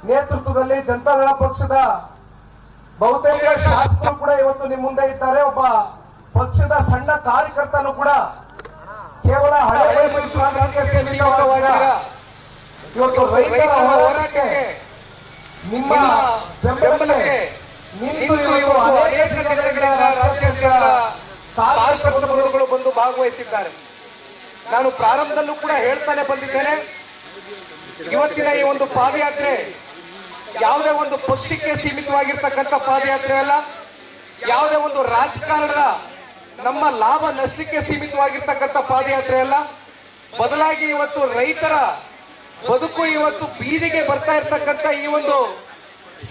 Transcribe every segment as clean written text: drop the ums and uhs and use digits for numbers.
ನೇತೃತ್ವದಲ್ಲಿ ಜನತಾದಳ ಪಕ್ಷದ ಬಹುತೇಕ ಶಾಸಕರು ಕೂಡ ಇವತ್ತು ನಿಮ್ಮ ಮುಂದೆ ಇದ್ದಾರೆ. ಒಬ್ಬ ಪಕ್ಷದ ಸಣ್ಣ ಕಾರ್ಯಕರ್ತನು ಕೂಡ ಕೇವಲ ಹಳೆ ಮೈಸೂರಿಗೆ ಸೀಮಿತವಾಗಿಲ್ಲ. ಇವತ್ತು ರೈತರ ಹೋರಾಟಕ್ಕೆ ನಿಮ್ಮ ಬೆಂಬಲಕ್ಕೆ ನಿಂತು ಅನೇಕ ಕಾರ್ಯಕರ್ತರುಗಳು ಬಂದು ಭಾಗವಹಿಸಿದ್ದಾರೆ. ನಾನು ಪ್ರಾರಂಭದಲ್ಲೂ ಕೂಡ ಹೇಳ್ತಾನೆ ಬಂದಿದ್ದೇನೆ, ಇವತ್ತಿನ ಈ ಒಂದು ಪಾದಯಾತ್ರೆ ಯಾವುದೇ ಒಂದು ಪಕ್ಷಕ್ಕೆ ಸೀಮಿತವಾಗಿರ್ತಕ್ಕಂಥ ಪಾದಯಾತ್ರೆ ಅಲ್ಲ, ಯಾವುದೇ ಒಂದು ರಾಜಕಾರಣದ ನಮ್ಮ ಲಾಭ ನಷ್ಟಕ್ಕೆ ಸೀಮಿತವಾಗಿರ್ತಕ್ಕಂಥ ಪಾದಯಾತ್ರೆ ಅಲ್ಲ. ಬದಲಾಗಿ ಇವತ್ತು ರೈತರ ಬದುಕು ಇವತ್ತು ಬೀದಿಗೆ ಬರ್ತಾ ಇರ್ತಕ್ಕಂಥ ಈ ಒಂದು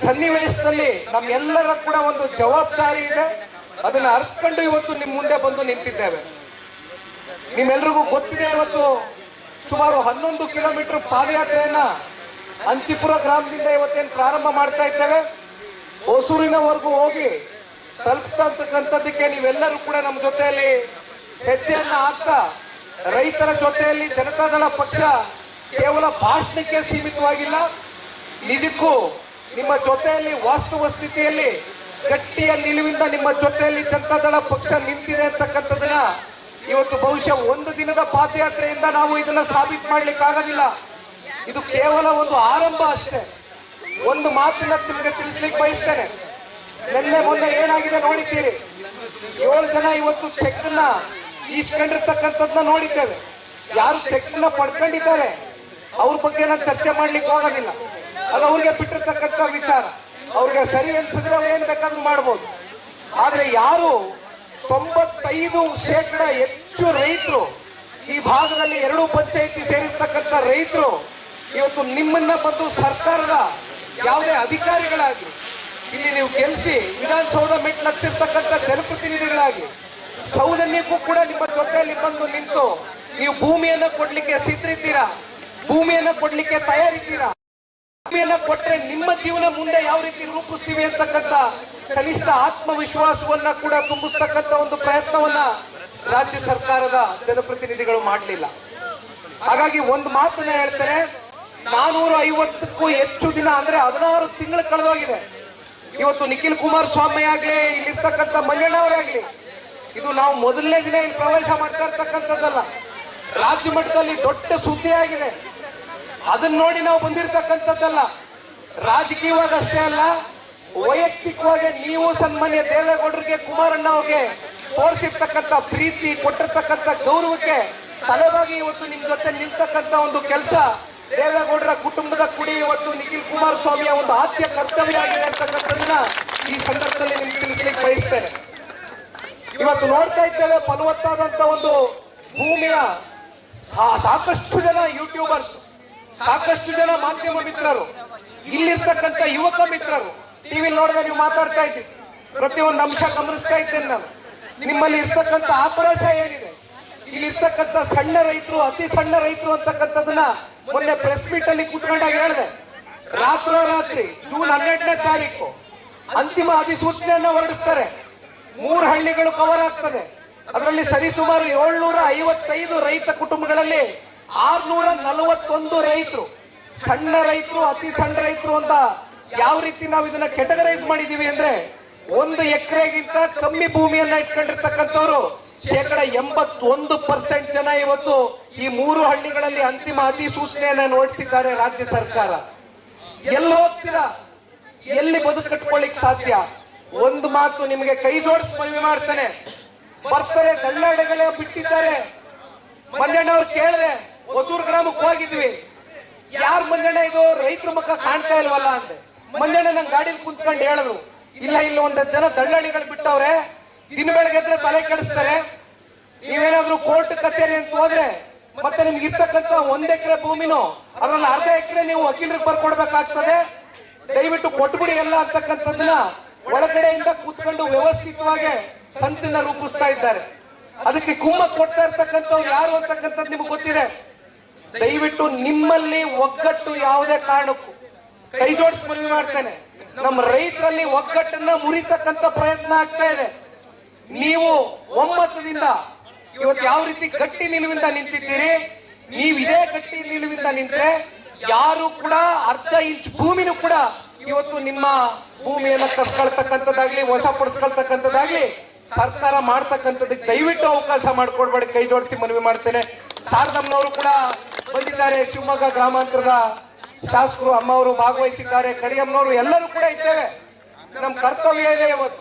ಸನ್ನಿವೇಶದಲ್ಲಿ ನಮ್ಮೆಲ್ಲರ ಕೂಡ ಒಂದು ಜವಾಬ್ದಾರಿ ಇದೆ. ಅದನ್ನ ಅರ್ಥಕೊಂಡು ಇವತ್ತು ನಿಮ್ ಮುಂದೆ ಬಂದು ನಿಂತಿದ್ದೇವೆ. ನಿಮ್ಮೆಲ್ರಿಗೂ ಗೊತ್ತಿದೆ, ಇವತ್ತು ಸುಮಾರು 11 ಕಿಲೋಮೀಟರ್ ಪಾದಯಾತ್ರೆಯನ್ನ ಅಂಚಿಪುರ ಗ್ರಾಮದಿಂದ ಇವತ್ತೇನು ಪ್ರಾರಂಭ ಮಾಡ್ತಾ ಇದ್ದೇವೆ. ಹೊಸೂರಿನವರೆಗೂ ಹೋಗಿ ತಲುಪ್ತಕ್ಕಂಥದ್ದಕ್ಕೆ ನೀವೆಲ್ಲರೂ ಕೂಡ ನಮ್ಮ ಜೊತೆಯಲ್ಲಿ ಹೆಜ್ಜೆಯನ್ನ ಹಾಕ್ತಾ ರೈತರ ಜೊತೆಯಲ್ಲಿ ಜನತಾದಳ ಪಕ್ಷ ಕೇವಲ ಭಾಷಣಕ್ಕೆ ಸೀಮಿತವಾಗಿಲ್ಲ, ನಿಜಕ್ಕೂ ನಿಮ್ಮ ಜೊತೆಯಲ್ಲಿ ವಾಸ್ತವ ಸ್ಥಿತಿಯಲ್ಲಿ ಗಟ್ಟಿಯ ನಿಲುವಿಂದ ನಿಮ್ಮ ಜೊತೆಯಲ್ಲಿ ಜನತಾದಳ ಪಕ್ಷ ನಿಂತಿದೆ ಅಂತಕ್ಕಂಥದ್ದನ್ನ ಇವತ್ತು ಬಹುಶಃ ಒಂದು ದಿನದ ಪಾದಯಾತ್ರೆಯಿಂದ ನಾವು ಇದನ್ನ ಸಾಬೀತು ಮಾಡ್ಲಿಕ್ಕೆ ಆಗೋದಿಲ್ಲ. ಇದು ಕೇವಲ ಒಂದು ಆರಂಭ ಅಷ್ಟೇ. ಒಂದು ಮಾತನ್ನ ನಿಮಗೆ ತಿಳಿಸ್ಲಿಕ್ಕೆ ಬಯಸ್ತೇನೆ. ನಿನ್ನೆ ಮೊನ್ನೆ ಏನಾಗಿದೆ ನೋಡಿದ್ದೀರಿ. 7 ಜನ ಇವತ್ತು ಚೆಕ್ ನ ಈಸ್ಕೊಂಡಿರ್ತಕ್ಕಂಥದ್ದನ್ನ ನೋಡಿದ್ದೇವೆ. ಯಾರು ಚೆಕ್ ನ ಪಡ್ಕೊಂಡಿದ್ದಾರೆ ಅವ್ರ ಬಗ್ಗೆ ನಾನು ಚರ್ಚೆ ಮಾಡ್ಲಿಕ್ಕೆ ಹೋಗೋದಿಲ್ಲ, ಅದು ಅವ್ರಿಗೆ ಬಿಟ್ಟಿರ್ತಕ್ಕಂಥ ವಿಚಾರ. ಅವ್ರಿಗೆ ಸರಿ ಅನ್ಸಿದ್ರೆ ಅವ್ರು ಏನ್ ಬೇಕಾದ್ರೂ ಮಾಡ್ಬೋದು. ಆದ್ರೆ ಯಾರು 95% ಹೆಚ್ಚು ರೈತರು ಈ ಭಾಗದಲ್ಲಿ 2 ಪಂಚಾಯಿತಿ ಸೇರಿರ್ತಕ್ಕಂಥ ರೈತರು ಇವತ್ತು ನಿಮ್ಮನ್ನ ಬಂದು ಸರ್ಕಾರದ ಯಾವುದೇ ಅಧಿಕಾರಿಗಳಾಗಿ ಇಲ್ಲಿ ನೀವು ಗೆಲ್ಲಿಸಿ ವಿಧಾನಸೌಧ ಮೆಟ್ಲು ಹತ್ತಿರ್ತಕ್ಕಂಥ ಜನಪ್ರತಿನಿಧಿಗಳಾಗಿ ಸೌಜನ್ಯಕ್ಕೂ ಕೂಡ ನಿಮ್ಮ ಜೊತೆಯಲ್ಲಿ ಬಂದು ನಿಂತು ನೀವು ಭೂಮಿಯನ್ನ ಕೊಡ್ಲಿಕ್ಕೆ ಸಿದ್ಧರಿದ್ದೀರಾ, ಭೂಮಿಯನ್ನ ಕೊಡ್ಲಿಕ್ಕೆ ತಯಾರಿದ್ದೀರಾ. ಭೂಮಿಯನ್ನ ಕೊಟ್ರೆ ನಿಮ್ಮ ಜೀವನ ಮುಂದೆ ಯಾವ ರೀತಿ ರೂಪಿಸ್ತೀವಿ ಅಂತಕ್ಕಂಥ ಕನಿಷ್ಠ ಆತ್ಮವಿಶ್ವಾಸವನ್ನ ಕೂಡ ತುಂಬಿಸ್ತಕ್ಕಂಥ ಒಂದು ಪ್ರಯತ್ನವನ್ನ ರಾಜ್ಯ ಸರ್ಕಾರದ ಜನಪ್ರತಿನಿಧಿಗಳು ಮಾಡಲಿಲ್ಲ. ಹಾಗಾಗಿ ಒಂದು ಮಾತನ್ನ ಹೇಳ್ತಾರೆ, 450ಕ್ಕೂ ಹೆಚ್ಚು ದಿನ ಅಂದ್ರೆ 16 ತಿಂಗಳು ಕಳೆದೋಗಿದೆ. ಇವತ್ತು ನಿಖಿಲ್ ಕುಮಾರಸ್ವಾಮಿ ಆಗ್ಲಿ, ಇಲ್ಲಿರ್ತಕ್ಕಂಥ ಮಂಜಣ್ಣವರಾಗ್ಲಿ, ಇದು ನಾವು ಮೊದಲನೇ ದಿನ ಇಲ್ಲಿ ಪ್ರವೇಶ ಮಾಡ್ತಾ ಇರ್ತಕ್ಕಂಥದ್ದಲ್ಲ. ರಾಜ್ಯ ಮಟ್ಟದಲ್ಲಿ ದೊಡ್ಡ ಸುದ್ದಿ ಆಗಿದೆ. ಅದನ್ನ ನೋಡಿ ನಾವು ಬಂದಿರತಕ್ಕಂಥದ್ದಲ್ಲ. ರಾಜಕೀಯವಾಗಷ್ಟೇ ಅಲ್ಲ, ವೈಯಕ್ತಿಕವಾಗಿ ನೀವು ಸನ್ಮಾನ್ಯ ದೇವೇಗೌಡರಿಗೆ, ಕುಮಾರಣ್ಣ ಅವ್ರಿಗೆ ತೋರಿಸಿರ್ತಕ್ಕಂಥ ಪ್ರೀತಿ, ಕೊಟ್ಟಿರ್ತಕ್ಕಂಥ ಗೌರವಕ್ಕೆ ತಲೆಬಾಗಿ ಇವತ್ತು ನಿಮ್ ಜೊತೆ ನಿಲ್ತಕ್ಕಂಥ ಒಂದು ಕೆಲಸ ದೇವೇಗೌಡರ ಕುಟುಂಬದ ಕುಡಿ ಇವತ್ತು ನಿಖಿಲ್ ಕುಮಾರಸ್ವಾಮಿಯ ಒಂದು ಆದ್ಯ ಕರ್ತವ್ಯ ಆಗಿದೆ ಅಂತಕ್ಕಂಥದ್ದನ್ನ ಈ ಸಂದರ್ಭದಲ್ಲಿ ನಿಮ್ಗೆ ತಿಳಿಸ್ಲಿಕ್ಕೆ ಬಯಸ್ತೇನೆ. ಇವತ್ತು ನೋಡ್ತಾ ಇದ್ದೇವೆ, ಫಲವತ್ತಾದಂತ ಒಂದು ಭೂಮಿಯ ಸಾಕಷ್ಟು ಜನ ಯೂಟ್ಯೂಬರ್ಸ್, ಸಾಕಷ್ಟು ಜನ ಮಾಧ್ಯಮ ಮಿತ್ರರು, ಇಲ್ಲಿರ್ತಕ್ಕಂಥ ಯುವಕ ಮಿತ್ರರು ಟಿವಿ ನೋಡಿದ್ರೆ ನೀವು ಮಾತಾಡ್ತಾ ಇದ್ದೀವಿ, ಪ್ರತಿಯೊಂದು ಅಂಶ ಗಮನಿಸ್ತಾ ಇದ್ದೇನೆ ನಾನು. ನಿಮ್ಮಲ್ಲಿ ಇರ್ತಕ್ಕಂಥ ಆಕ್ರೋಶ ಏನಿದೆ, ಇಲ್ಲಿರ್ತಕ್ಕಂಥ ಸಣ್ಣ ರೈತರು, ಅತಿ ಸಣ್ಣ ರೈತರು ಅಂತಕ್ಕಂಥದ್ದನ್ನ ಮೊನ್ನೆ ಪ್ರೆಸ್ ಮೀಟ್ ಅಲ್ಲಿ ಕೂತ್ಕೊಂಡಾಗ ಹೇಳಿದೆ. ರಾತ್ರೋರಾತ್ರಿ ಜೂನ್ 12ನೇ ತಾರೀಕು ಅಂತಿಮ ಅಧಿಸೂಚನೆಯನ್ನ ಹೊರಡಿಸ್ತಾರೆ. 3 ಹಳ್ಳಿಗಳು ಕವರ್ ಆಗ್ತದೆ. ಅದರಲ್ಲಿ ಸರಿಸುಮಾರು 755 ರೈತ ಕುಟುಂಬಗಳಲ್ಲಿ 641 ರೈತರು, ಸಣ್ಣ ರೈತರು, ಅತಿ ಸಣ್ಣ ರೈತರು ಅಂತ ಯಾವ ರೀತಿ ನಾವು ಇದನ್ನ ಕೆಟಗರೈಸ್ ಮಾಡಿದೀವಿ ಅಂದ್ರೆ, 1 ಎಕರೆಗಿಂತ ಕಮ್ಮಿ ಭೂಮಿಯನ್ನ ಇಟ್ಕೊಂಡಿರ್ತಕ್ಕಂಥವ್ರು 81% ಜನ ಇವತ್ತು ಈ 3 ಹಳ್ಳಿಗಳಲ್ಲಿ ಅಂತಿಮ ಅಧಿಸೂಚನೆಯನ್ನ ಹೊರಡಿಸಿದ್ದಾರೆ ರಾಜ್ಯ ಸರ್ಕಾರ. ಎಲ್ಲಿ ಹೋಗ್ತೀರಾ, ಎಲ್ಲಿ ಬದುಕು ಕಟ್ಕೊಳ್ಳಿಕ್ ಸಾಧ್ಯ? ಒಂದು ಮಾತು ನಿಮಗೆ ಕೈ ಜೋಡಿಸಿ ಮನವಿ ಮಾಡ್ತಾನೆ, ಬರ್ತಾರೆ ದಳ್ಳಾಳಿಗಳೇ ಬಿಟ್ಟಿದ್ದಾರೆ. ಮಂಜಣ್ಣವ್ರು ಕೇಳಿದೆ, ಹೊಸೂರು ಗ್ರಾಮಕ್ಕೆ ಹೋಗಿದ್ವಿ, ಯಾರು ಮಂಜಣ್ಣ ಇದು ರೈತರ ಮುಖ ಕಾಣ್ತಾ ಇಲ್ವಲ್ಲ ಅಂತೆ. ಮಂಜಣ್ಣ ನಂಗೆ ಗಾಡಿಲಿ ಕುಂತ್ಕೊಂಡು ಹೇಳಿದ್ರು, ಇಲ್ಲ ಇಲ್ಲ 1 ಜನ ದಳ್ಳಾಳಿಗಳು ಬಿಟ್ಟವ್ರೆ, ದಿನ ಬೆಳಗ್ಗೆ ತಲೆ ಕೆಡಿಸ್ತಾರೆ. ನೀವೇನಾದ್ರೂ ಕೋರ್ಟ್ ಕಚೇರಿ ಅಂತ ಹೋದ್ರೆ ಮತ್ತೆ ನಿಮ್ಗೆ ಇರ್ತಕ್ಕಂಥ 1 ಎಕರೆ ಭೂಮಿನೂ ಅದ್ರಲ್ಲಿ ಅರ್ಧ ಎಕರೆ ನೀವು ವಕೀಲರಿಗೆ ಬರ್ಕೊಡ್ಬೇಕಾಗ್ತದೆ, ದಯವಿಟ್ಟು ಕೊಟ್ಬಿಡಿ ಎಲ್ಲ ಅಂತಕ್ಕಂಥದ್ದನ್ನ ಒಳಗಡೆಯಿಂದ ಕೂತ್ಕೊಂಡು ವ್ಯವಸ್ಥಿತವಾಗಿ ಸಂಚನ್ನ ರೂಪಿಸ್ತಾ ಇದ್ದಾರೆ. ಅದಕ್ಕೆ ಕುಮ್ಮಕ್ ಕೊಡ್ತಾ ಇರ್ತಕ್ಕಂಥವ್ರು ಯಾರು ಅಂತಕ್ಕಂಥದ್ದು ನಿಮ್ಗೆ ಗೊತ್ತಿದೆ. ದಯವಿಟ್ಟು ನಿಮ್ಮಲ್ಲಿ ಒಗ್ಗಟ್ಟು ಯಾವುದೇ ಕಾರಣಕ್ಕೂ, ಕೈ ಜೋಡಿಸಿ ಮನವಿ ಮಾಡ್ತೇನೆ, ನಮ್ಮ ರೈತರಲ್ಲಿ ಒಗ್ಗಟ್ಟನ್ನ ಮುರಿತಕ್ಕಂಥ ಪ್ರಯತ್ನ ಆಗ್ತಾ ಇದೆ. ನೀವು ಒಮ್ಮತದಿಂದ ಇವತ್ತು ಯಾವ ರೀತಿ ಗಟ್ಟಿ ನಿಲುವಿಂದ ನಿಂತಿದ್ದೀರಿ, ನೀವು ಇದೇ ಗಟ್ಟಿ ನಿಲುವಿಂದ ನಿಂತ್ರೆ ಯಾರು ಕೂಡ ಅರ್ಧ ಇಂಚ್ ಭೂಮಿನೂ ಕೂಡ ಇವತ್ತು ನಿಮ್ಮ ಭೂಮಿಯನ್ನ ಕಸ್ಕೊಳ್ತಕ್ಕಂಥದ್ದಾಗ್ಲಿ ವಶಪಡಿಸ್ಕೊಳ್ತಕ್ಕಂಥದ್ದಾಗ್ಲಿ ಸರ್ಕಾರ ಮಾಡ್ತಕ್ಕಂಥದ್ದಕ್ಕೆ ದಯವಿಟ್ಟು ಅವಕಾಶ ಮಾಡ್ಕೊಡ್ಬೇಡಿ, ಕೈ ಜೋಡಿಸಿ ಮನವಿ ಮಾಡ್ತೇನೆ. ಶಾರದಮ್ಮನವರು ಕೂಡ ಬಂದಿದ್ದಾರೆ, ಶಿವಮೊಗ್ಗ ಗ್ರಾಮಾಂತರದ ಶಾಸಕರು ಅಮ್ಮ ಅವರು ಭಾಗವಹಿಸಿದ್ದಾರೆ, ಕರಿಯಮ್ಮನವರು ಎಲ್ಲರೂ ಕೂಡ ಇದ್ದೇವೆ. ನಮ್ಮ ಕರ್ತವ್ಯ ಇದೆ ಇವತ್ತು.